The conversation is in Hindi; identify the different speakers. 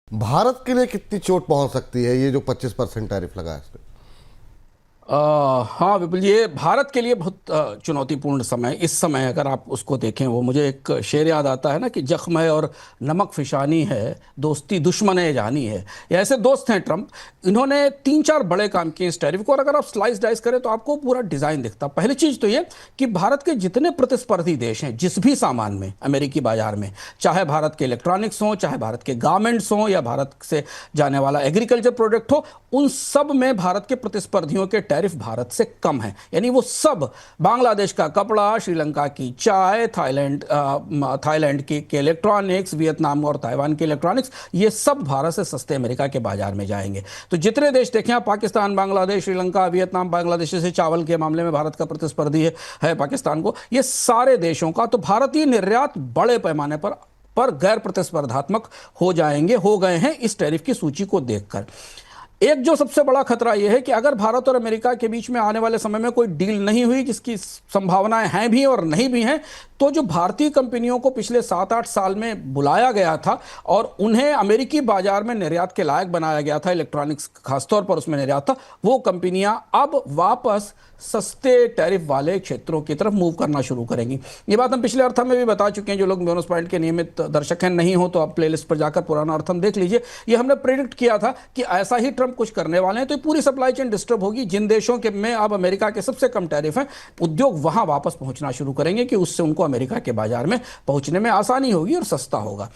Speaker 1: भारत के लिए कितनी चोट पहुंच सकती है ये जो 25% टैरिफ लगा है इसमें?
Speaker 2: हाँ विपुल, ये भारत के लिए बहुत चुनौतीपूर्ण समय। इस समय अगर आप उसको देखें, वो मुझे एक शेर याद आता है ना कि जख्म है और नमक फिशानी है, दोस्ती दुश्मन है जानी है। ये ऐसे दोस्त हैं ट्रंप। इन्होंने तीन चार बड़े काम किए इस टैरिफ को, और अगर आप स्लाइस डाइस करें तो आपको पूरा डिज़ाइन दिखता। पहली चीज़ तो ये कि भारत के जितने प्रतिस्पर्धी देश हैं जिस भी सामान में अमेरिकी बाजार में, चाहे भारत के इलेक्ट्रॉनिक्स हों, चाहे भारत के गारमेंट्स हों, या भारत से जाने वाला एग्रीकल्चर प्रोडक्ट हो, उन सब में भारत के प्रतिस्पर्धियों के टैरिफ भारत से कम है। यानी वो सब, बांग्लादेश का कपड़ा, श्रीलंका की चाय, थाईलैंड के इलेक्ट्रॉनिक्स, वियतनाम और ताइवान के इलेक्ट्रॉनिक्स, ये सब भारत से सस्ते अमेरिका के बाजार में जाएंगे। तो जितने देश देखें आप, पाकिस्तान, बांग्लादेश, श्रीलंका, वियतनाम, बांग्लादेश से चावल के मामले में भारत का प्रतिस्पर्धी है पाकिस्तान को, ये सारे देशों का तो भारतीय निर्यात बड़े पैमाने पर गैर प्रतिस्पर्धात्मक हो गए हैं इस टैरिफ की सूची को देखकर। एक जो सबसे बड़ा खतरा यह है कि अगर भारत और अमेरिका के बीच में आने वाले समय में कोई डील नहीं हुई, जिसकी संभावनाएं हैं भी और नहीं भी हैं, तो जो भारतीय कंपनियों को पिछले 7-8 साल में बुलाया गया था और उन्हें अमेरिकी बाजार में निर्यात के लायक बनाया गया था, इलेक्ट्रॉनिक्स खासतौर पर उसमें निर्यात था, वो कंपनियां अब वापस सस्ते टैरिफ वाले क्षेत्रों की तरफ मूव करना शुरू करेंगी। ये बात हम पिछले अर्थम में भी बता चुके हैं। जो लोग बोनस पॉइंट के नियमित दर्शक हैं, नहीं हो तो आप प्लेलिस्ट पर जाकर पुराना अर्थम देख लीजिए। ये हमने प्रेडिक्ट किया था कि ऐसा ही ट्रंप कुछ करने वाले हैं, तो पूरी सप्लाई चेन डिस्टर्ब होगी। जिन देशों के में अब अमेरिका के सबसे कम टैरिफ हैं, उद्योग वहां वापस पहुंचना शुरू करेंगे कि उससे उनको अमेरिका के बाजार में पहुंचने में आसानी होगी और सस्ता होगा।